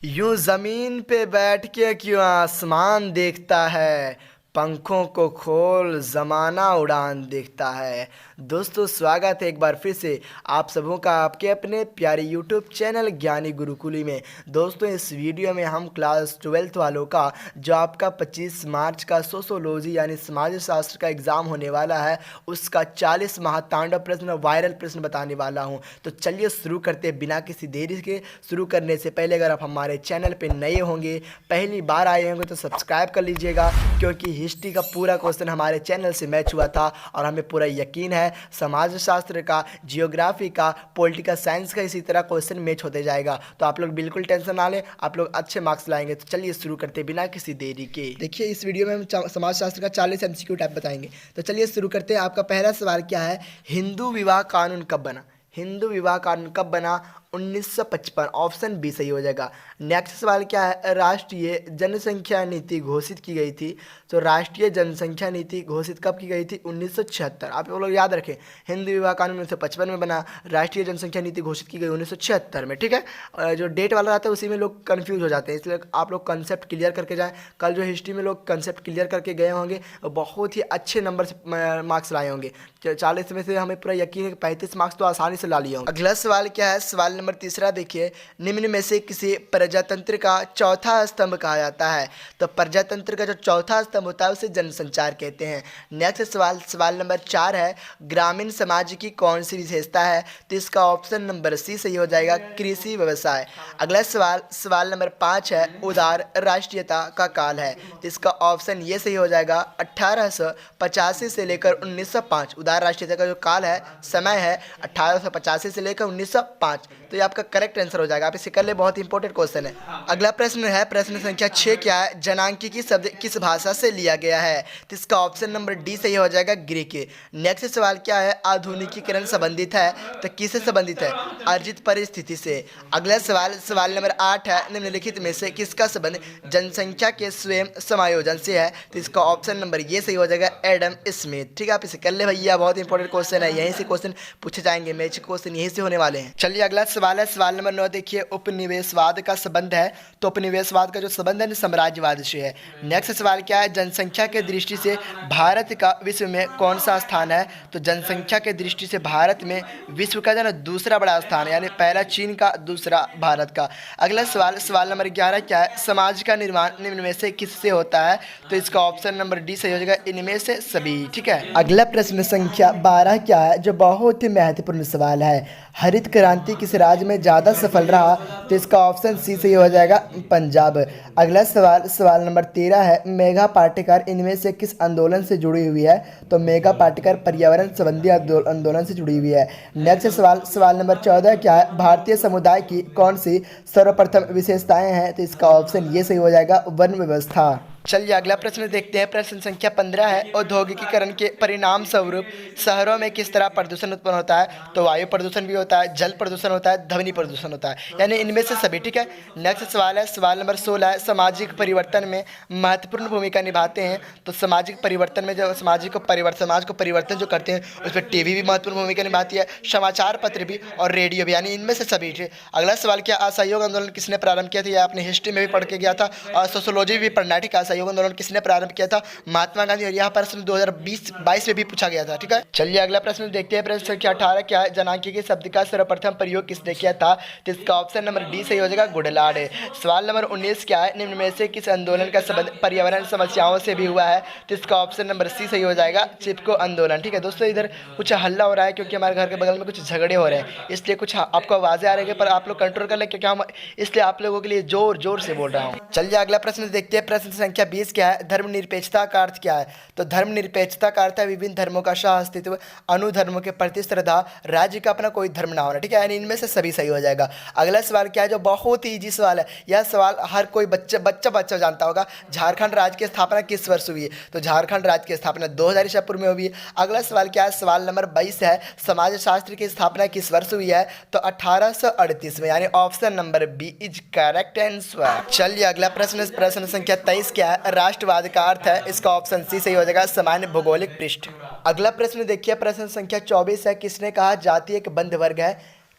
यूं जमीन पे बैठ के क्यों आसमान देखता है। पंखों को खोल जमाना उड़ान देखता है। दोस्तों, स्वागत है एक बार फिर से आप सबों का आपके अपने प्यारे यूट्यूब चैनल ज्ञानी गुरुकुली में। दोस्तों, इस वीडियो में हम क्लास 12th वालों का जो आपका 25 मार्च का सोशोलॉजी यानी समाज शास्त्र का एग्ज़ाम होने वाला है, उसका 40 महातांडव प्रश्न वायरल प्रश्न बताने वाला हूं। तो चलिए शुरू करते हैं बिना किसी देरी के। शुरू करने से पहले अगर आप हमारे चैनल पे नए होंगे, पहली बार आए होंगे, तो सब्सक्राइब कर लीजिएगा, क्योंकि हिस्ट्री का पूरा क्वेश्चन हमारे चैनल से मैच हुआ था और हमें पूरा यकीन है समाज शास्त्र का, जियोग्राफी का, पॉलिटिकल साइंस का इसी तरह क्वेश्चन मैच होते जाएगा। तो आप लोग बिल्कुल टेंशन ना लें, आप लोग अच्छे मार्क्स लाएंगे। तो चलिए शुरू करते हैं बिना किसी देरी के। देखिए, इस वीडियो में हम समाज शास्त्र का 40 एमसीक्यू टाइप बताएंगे। तो चलिए शुरू करते हैं। आपका पहला सवाल क्या है? हिंदू विवाह कानून कब बना? हिंदू विवाह कानून कब बना? 1955। ऑप्शन बी सही हो जाएगा। नेक्स्ट सवाल क्या है? राष्ट्रीय जनसंख्या नीति घोषित की गई थी। तो राष्ट्रीय जनसंख्या नीति घोषित कब की गई थी? 1976। आप लोग याद रखें, हिंदू विवाह कानून 1955 में बना, राष्ट्रीय जनसंख्या नीति घोषित की गई 1976 में। ठीक है, जो डेट वाला रहता है उसी में लोग कंफ्यूज हो जाते हैं, इसलिए आप लोग कंसेप्ट क्लियर करके जाएं। कल जो हिस्ट्री में लोग कंसेप्ट क्लियर करके गए होंगे, बहुत ही अच्छे नंबर से मार्क्स लाए होंगे। 40 में से हमें पूरा यकीन है कि 35 मार्क्स तो आसानी से ला लिए होंगे। अगला सवाल क्या है? सवाल नंबर तीसरा देखिए, निम्न में से किसी प्रजातंत्र का चौथा स्तंभ कहा जाता है? तो प्रजातंत्र का जो चौथा स्तंभ होता है उसे जनसंचार कहते हैं। नेक्स्ट सवाल, सवाल नंबर 4 है, ग्रामीण समाज की कौन सी विशेषता है? तो इसका ऑप्शन नंबर सी सही हो जाएगा, कृषि व्यवसाय। अगला सवाल, सवाल नंबर 5 है, उदार राष्ट्रीयता का काल है? तो इसका ऑप्शन ये सही हो जाएगा, 1885 से लेकर 1905। उदार राष्ट्रीयता का जो काल है, समय है 1885 से लेकर 1905। तो ये आपका करेक्ट आंसर हो जाएगा। आप इसे कर ले, बहुत इंपॉर्टेंट क्वेश्चन है। अगला प्रश्न है, प्रश्न संख्या 6 क्या है? जनांकीय शब्द किस भाषा से लिया गया है? तो इसका ऑप्शन नंबर डी सही हो जाएगा, ग्रीक। नेक्स्ट सवाल क्या है? आधुनिकीकरण संबंधित है? तो किससे संबंधित है? अर्जित परिस्थिति से। अगला सवाल, सवाल नंबर 8 है, निम्नलिखित में से किसका संबंध जनसंख्या के स्वयं समायोजन से है? तो इसका ऑप्शन नंबर ये सही हो जाएगा, एडम स्मिथ। ठीक है, आप इसे कर ले भैया, बहुत इंपॉर्टेंट क्वेश्चन है, यहीं से क्वेश्चन पूछे जाएंगे, मैच क्वेश्चन यहीं से होने वाले हैं। चलिए अगला सवाल है, सवाल नंबर 9 देखिए, उपनिवेशवाद का संबंध है? तो उपनिवेशवाद का जो संबंध है साम्राज्यवाद से है। नेक्स्ट सवाल क्या है? जनसंख्या के दृष्टि से भारत का विश्व में कौन सा स्थान है? तो जनसंख्या के दृष्टि से भारत में विश्व का जो है दूसरा बड़ा स्थान है, यानी पहला चीन का, दूसरा भारत का। अगला सवाल, सवाल नंबर 11 क्या है? समाज का निर्माण निम्न में से किससे होता है? तो इसका ऑप्शन नंबर डी सही हो जाएगा, इनमें से सभी। ठीक है, अगला प्रश्न संख्या 12 क्या है, जो बहुत ही महत्वपूर्ण सवाल है? हरित क्रांति किस राज्य में ज़्यादा सफल रहा? तो इसका ऑप्शन सी सही हो जाएगा, पंजाब। अगला सवाल, सवाल नंबर 13 है, मेघा पाटेकर इनमें से किस आंदोलन से जुड़ी हुई है? तो मेघा पाटेकर पर्यावरण संबंधी आंदोलन से जुड़ी हुई है। नेक्स्ट सवाल, सवाल नंबर 14 क्या है? भारतीय समुदाय की कौन सी सर्वप्रथम विशेषताएं हैं? तो इसका ऑप्शन ये सही हो जाएगा, वन व्यवस्था। चलिए अगला प्रश्न देखते हैं। प्रश्न संख्या 15 है, औद्योगिकीकरण के परिणाम स्वरूप शहरों में किस तरह प्रदूषण उत्पन्न होता है? तो वायु प्रदूषण भी होता है, जल प्रदूषण होता है, ध्वनि प्रदूषण होता है, यानी इनमें से सभी। ठीक है, नेक्स्ट सवाल है, सवाल नंबर 16 है, सामाजिक परिवर्तन में महत्वपूर्ण भूमिका निभाते हैं? तो सामाजिक परिवर्तन में जो समाज को परिवर्तन जो करते हैं, उस पर टीवी भी महत्वपूर्ण भूमिका निभाती है, समाचार पत्र भी और रेडियो भी, यानी इनमें से सभी। अगला सवाल क्या, असहयोग आंदोलन किसने प्रारंभ किया था? यह आपने हिस्ट्री में भी पढ़ के गया था और सोशोलॉजी भी पढ़ना है। ठीक है, असहयोग आंदोलन किसने प्रारंभ किया था? महात्मा गांधी। और यह प्रश्न 2020-22 में भी पूछा गया था। ठीक है, चलिए अगला प्रश्न देखते हैं। प्रश्न संख्या 18 क्या है? जनांकीय शब्द का सर्वप्रथम प्रयोग किसने किया था? तो इसका ऑप्शन नंबर डी सही हो जाएगा, गुडलाड। सवाल नंबर 19 क्या है? निम्न में से किस आंदोलन का संबंध पर्यावरण समस्याओं से भी हुआ है? तो इसका ऑप्शन नंबर सी सही हो जाएगा, चिपको आंदोलन। ठीक है दोस्तों, इधर कुछ हल्ला हो रहा है क्योंकि हमारे घर के बगल में कुछ झगड़े हो रहे हैं, इसलिए कुछ आपको आवाजें आ रही है, पर आप लोग कंट्रोल कर लें, क्योंकि हम इसलिए आप लोगों के लिए जोर जोर से बोल रहा हूँ। चलिए अगला प्रश्न देखते हैं। प्रश्न संख्या 20 क्या है? धर्मनिरपेक्षता का अर्थ क्या है? तो धर्मनिरपेक्षता का अर्थ है विभिन्न धर्मों का सह अस्तित्व, अनुधर्मों के प्रति श्रद्धा, राज्य का अपना कोई धर्म ना होना। ठीक है, यानी इनमें से सभी सही हो जाएगा। अगला सवाल क्या है, जो बहुत ही इजी सवाल है, यह सवाल हर कोई बच्चा जानता होगा। झारखंड राज्य की स्थापना किस वर्ष हुई है? तो झारखंड राज्य की स्थापना 2000 ईसा पूर्व में हुई है। अगला सवाल क्या है? सवाल नंबर 22 है, समाज शास्त्र की स्थापना किस वर्ष हुई है? तो 1838 में, यानी option number B is correct answer. चलिए अगला प्रश्न, प्रश्न संख्या 23 क्या है? राष्ट्रवाद का अर्थ है? इसका ऑप्शन सी सही हो जाएगा, सामान्य भौगोलिक पृष्ठ। अगला प्रश्न देखिए, प्रश्न संख्या 24 है, किसने कहा जाति एक बंध वर्ग है?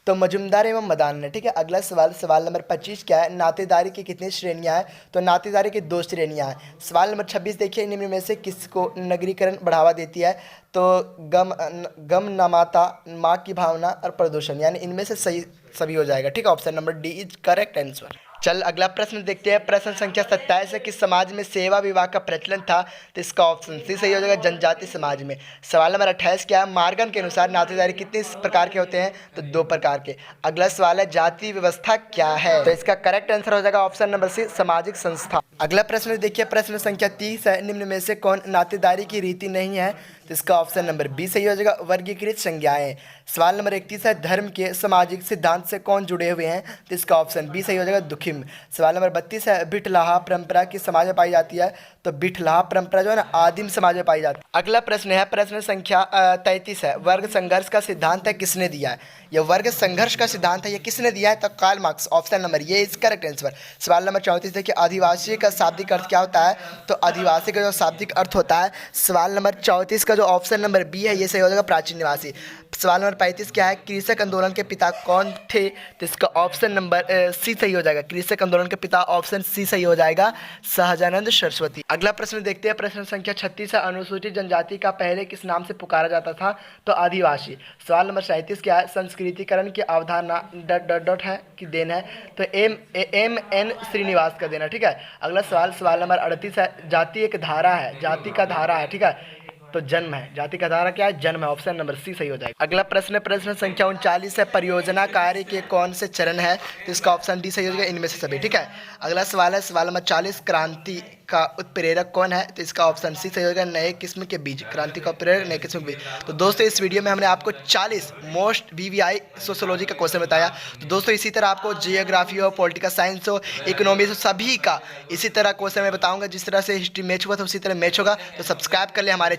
तो मजुमदार एवं मदान है। ठीक है, अगला सवाल, सवाल नंबर 25 क्या है, नातेदारी की कितनी श्रेणियां हैं? तो नातेदारी की 2 श्रेणियां हैं। सवाल नंबर 26 देखिए, निम्न में से किसको नगरीकरण बढ़ावा देती है? तो गम नमाता, माँ की भावना और प्रदूषण, यानी इनमें से सही सभी हो जाएगा। ठीक है, option number D is correct answer. चल अगला प्रश्न देखते हैं, प्रश्न संख्या 27 है, किस समाज में सेवा विवाह का प्रचलन था? तो इसका ऑप्शन सी सही हो जाएगा, जनजाति समाज में। सवाल नंबर 28 क्या है, मार्गन के अनुसार नातेदारी कितने प्रकार के होते हैं? तो 2 प्रकार के। अगला सवाल है, जाति व्यवस्था क्या है? तो इसका करेक्ट आंसर हो जाएगा ऑप्शन नंबर सी, सामाजिक संस्था। अगला प्रश्न देखिए, प्रश्न संख्या 30 है, निम्न में से कौन नातेदारी की रीति नहीं है? तो इसका ऑप्शन नंबर बी सही हो जाएगा, वर्गीकृत संज्ञाएं। सवाल नंबर 31 है, धर्म के सामाजिक सिद्धांत से कौन जुड़े हुए हैं? तो इसका ऑप्शन बी सही हो जाएगा, दुखिम। सवाल नंबर 32 है, बिठलाहा परंपरा किस समाज में पाई जाती है? तो बिठलाहा परंपरा जो है ना, आदिम समाज में पाई जाती है। अगला प्रश्न है, प्रश्न संख्या 33 है, वर्ग संघर्ष का सिद्धांत है किसने दिया है? यह वर्ग संघर्ष का सिद्धांत है, ये किसने दिया है? तो कार्ल मार्क्स, ऑप्शन नंबर ये इज करेक्ट आंसर। सवाल नंबर 34 देखिए, आदिवासी का शाब्दिक अर्थ क्या होता है? तो आदिवासी का जो शाब्दिक अर्थ होता है, सवाल नंबर 34 का जो ऑप्शन नंबर बी है ये सही हो जाएगा, प्राचीन निवासी। सवाल नंबर 35 क्या है, कृषक आंदोलन के पिता कौन थे? तो इसका ऑप्शन नंबर सी सही हो जाएगा, कृषक आंदोलन के पिता ऑप्शन सी सही हो जाएगा, सहजानंद सरस्वती। अगला प्रश्न देखते हैं, प्रश्न संख्या 36 है, अनुसूचित जनजाति का पहले किस नाम से पुकारा जाता था? तो आदिवासी। सवाल नंबर 37 क्या है, संस्कृतिकरण की अवधारणा डॉट है कि देन है? तो एम एन श्रीनिवास का देना। ठीक है, अगला सवाल, सवाल नंबर 38 है, जाति एक धारा है, जाति का धारा है। ठीक है, तो जन्म है, जाति का धारा क्या है? जन्म है, ऑप्शन नंबर सी सही हो जाएगा। अगला प्रश्न, प्रश्न संख्या 39 है, परियोजना कार्य के कौन से चरण है? तो इसका ऑप्शन डी सही हो जाएगा, इनमें से सभी। ठीक है, अगला सवाल है, सवाल नंबर 40, क्रांति का उत्प्रेरक कौन है? तो इसका ऑप्शन सी सही हो जाएगा, नए किस्म के बीज। क्रांति का उत्प्रेरक नए किस्म के बीज। तो दोस्तों इस वीडियो में हमने आपको 40 मोस्ट वीवीआई सोशियोलॉजी का क्वेश्चन बताया। तो दोस्तों इसी तरह आपको जियोग्राफी हो, पॉलिटिकल साइंस हो, इकोनॉमिक्स हो, सभी का इसी तरह क्वेश्चन मैं बताऊंगा। जिस तरह से हिस्ट्री मैच हुआ था उसी तरह मैच होगा। तो सब्सक्राइब कर ले हमारे